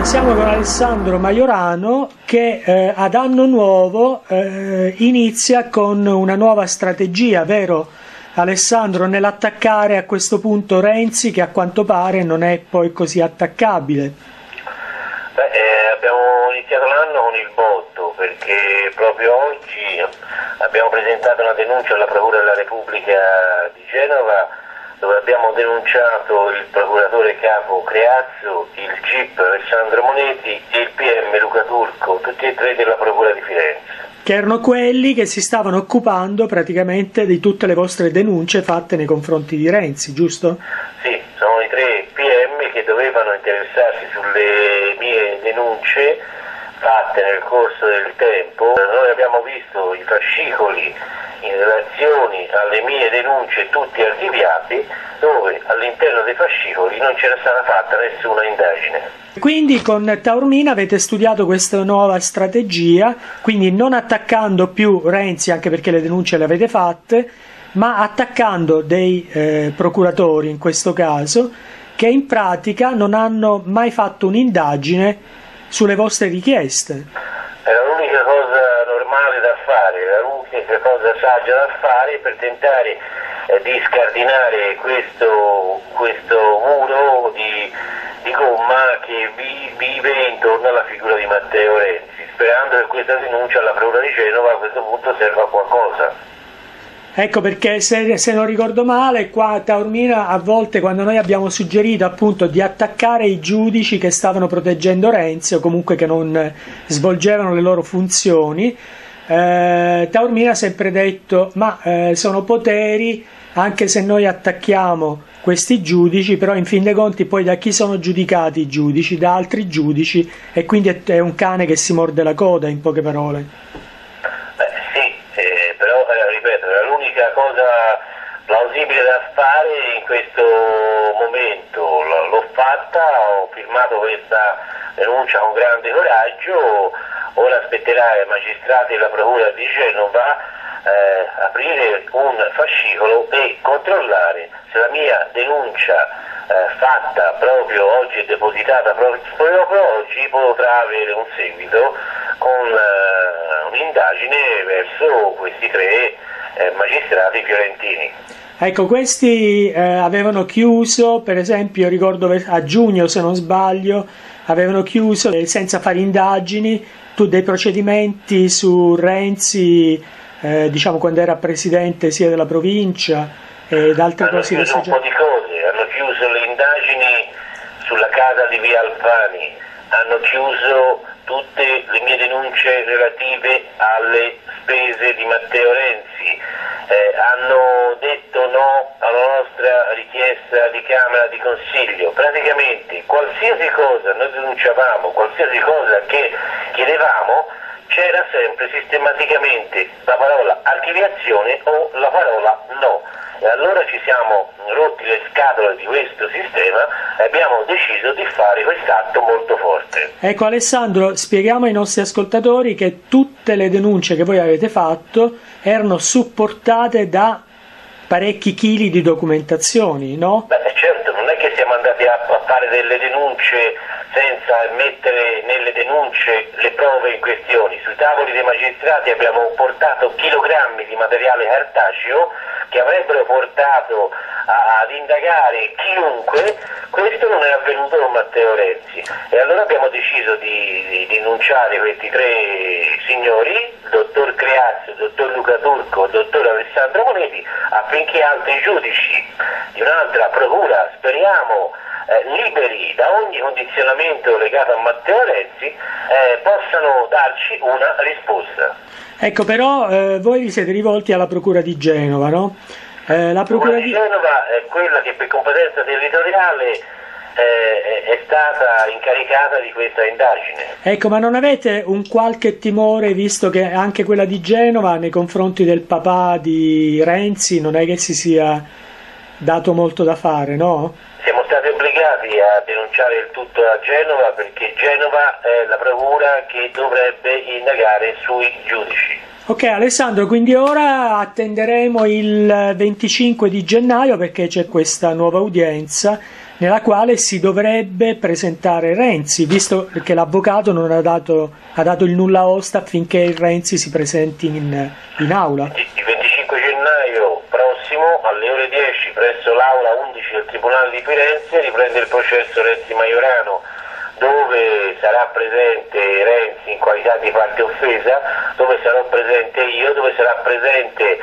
Siamo con Alessandro Majorano che ad anno nuovo inizia con una nuova strategia, vero Alessandro, nell'attaccare a questo punto Renzi, che a quanto pare non è poi così attaccabile? Abbiamo iniziato l'anno con il botto, perché proprio oggi abbiamo presentato una denuncia alla Procura della Repubblica di Genova, dove abbiamo denunciato il procuratore capo Creazzo, il GIP Alessandro Monetti e il PM Luca Turco, tutti e tre della Procura di Firenze. Che erano quelli che si stavano occupando praticamente di tutte le vostre denunce fatte nei confronti di Renzi, giusto? Sì, sono i tre PM che dovevano interessarsi sulle mie denunce fatte nel corso del tempo. Noi abbiamo visto i fascicoli in relazione alle mie denunce tutti archiviati, dove all'interno dei fascicoli non c'era stata fatta nessuna indagine. Quindi con Taormina avete studiato questa nuova strategia, quindi non attaccando più Renzi, anche perché le denunce le avete fatte, ma attaccando dei procuratori in questo caso, che in pratica non hanno mai fatto un'indagine sulle vostre richieste. Era l'unica cosa normale da fare, era l'unica cosa saggia da fare per tentare di scardinare questo muro di gomma che vive intorno alla figura di Matteo Renzi, sperando che questa denuncia alla Procura di Genova a questo punto serva a qualcosa. Ecco perché se non ricordo male, qua a Taormina a volte, quando noi abbiamo suggerito appunto di attaccare i giudici che stavano proteggendo Renzi o comunque che non svolgevano le loro funzioni, Taormina ha sempre detto ma sono poteri, anche se noi attacchiamo questi giudici, però in fin dei conti poi da chi sono giudicati i giudici? Da altri giudici, e quindi è un cane che si morde la coda, in poche parole. Però ripeto, era l'unica cosa plausibile da fare in questo momento. L'ho fatta, ho firmato questa denuncia con grande coraggio. Ora aspetterà ai magistrati della Procura di Genova aprire un fascicolo e controllare se la mia denuncia fatta proprio oggi e depositata proprio oggi potrà avere un seguito con un'indagine verso questi tre magistrati fiorentini. Ecco, questi avevano chiuso, per esempio, ricordo a giugno, se non sbaglio, avevano chiuso senza fare indagini dei procedimenti su Renzi, diciamo quando era presidente sia della provincia ed altre cose. Hanno chiuso un po' di cose, hanno chiuso le indagini sulla casa di Via Alfani, hanno chiuso tutte le mie denunce relative alle spese di Matteo Renzi, hanno detto no alla nostra richiesta di Camera di Consiglio. Praticamente qualsiasi cosa noi denunciavamo, qualsiasi cosa che chiedevamo, c'era sempre sistematicamente la parola archiviazione o la parola no. E allora ci siamo rotti le scatole di questo sistema e abbiamo deciso di fare quest'atto molto forte. Ecco Alessandro, spieghiamo ai nostri ascoltatori che tutte le denunce che voi avete fatto erano supportate da parecchi chili di documentazioni, no? Certo, non è che siamo andati a fare delle denunce senza mettere nelle denunce le prove in questione. Sui tavoli dei magistrati abbiamo portato chilogrammi di materiale cartaceo che avrebbero portato ad indagare chiunque. Questo non è avvenuto con Matteo Renzi e allora abbiamo deciso di denunciare questi tre signori, il dottor Creazzo, il dottor Luca Turco, il dottor Alessandro Monetti, affinché altri giudici di un'altra procura, speriamo liberi da ogni condizionamento legato a Matteo Renzi, possano darci una risposta. Ecco, però voi vi siete rivolti alla Procura di Genova, no? La Procura di Genova è quella che per competenza territoriale è stata incaricata di questa indagine. Ecco, ma non avete un qualche timore, visto che anche quella di Genova nei confronti del papà di Renzi non è che si sia dato molto da fare, no? Siamo stati obbligati a denunciare il tutto a Genova perché Genova è la procura che dovrebbe indagare sui giudici. Ok Alessandro, quindi ora attenderemo il 25 di gennaio perché c'è questa nuova udienza nella quale si dovrebbe presentare Renzi, visto che l'avvocato non ha dato il nulla osta affinché il Renzi si presenti in aula. Il 25 gennaio prossimo alle ore 10 presso l'aula 11 del Tribunale di Firenze riprende il processo Renzi-Maiorano, dove sarà presente Renzi in qualità di parte offesa, dove sarò presente io, dove sarà presente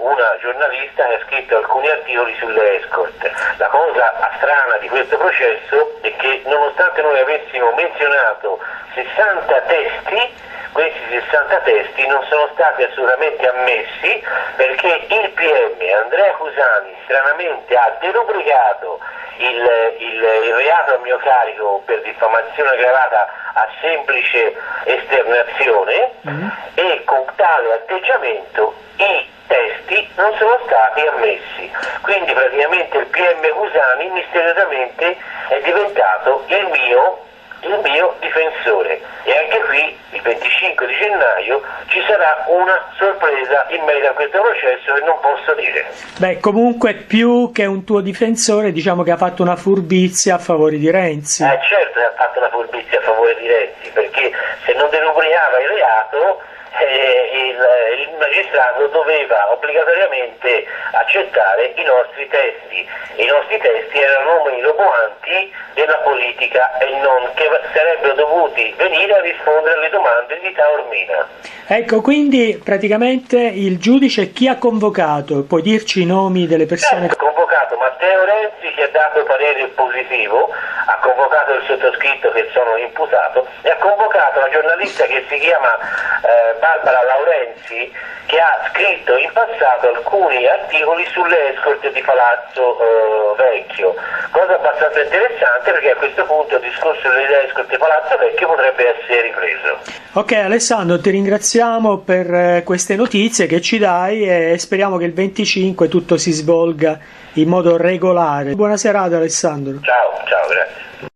una giornalista che ha scritto alcuni articoli sulle escort. La cosa strana di questo processo è che nonostante noi avessimo menzionato 60 testi, questi 60 testi non sono stati assolutamente ammessi perché il PM Andrea Cusani stranamente ha derubricato il reato a mio carico per diffamazione aggravata a semplice esternazione e con tale atteggiamento i testi non sono stati ammessi. Quindi praticamente il PM Cusani misteriosamente è diventato il mio difensore, e anche qui il 25 di gennaio ci sarà una sorpresa in merito a questo processo che non posso dire. Beh, comunque più che un tuo difensore, diciamo che ha fatto una furbizia a favore di Renzi. Certo che ha fatto una furbizia a favore di Renzi, perché se non derubriava il reato il magistrato doveva obbligatoriamente accettare i nostri testi, e i nostri testi erano numeri roboanti della politica e non che sarebbero dovuti venire a rispondere alle domande di Taormina. Ecco, quindi praticamente il giudice chi ha convocato? Puoi dirci i nomi delle persone? Ha convocato Matteo Renzi, che ha dato parere positivo, ha convocato il sottoscritto che sono imputato e ha convocato una giornalista che si chiama Barbara Laurenzi, che ha scritto in passato alcuni articoli sulle escort di Palazzo Vecchio, cosa abbastanza interessante perché a questo punto il discorso delle escort di Palazzo Vecchio potrebbe essere ripreso. Ok Alessandro, ti ringraziamo per queste notizie che ci dai e speriamo che il 25 tutto si svolga in modo regolare. Buona serata Alessandro. Ciao, grazie.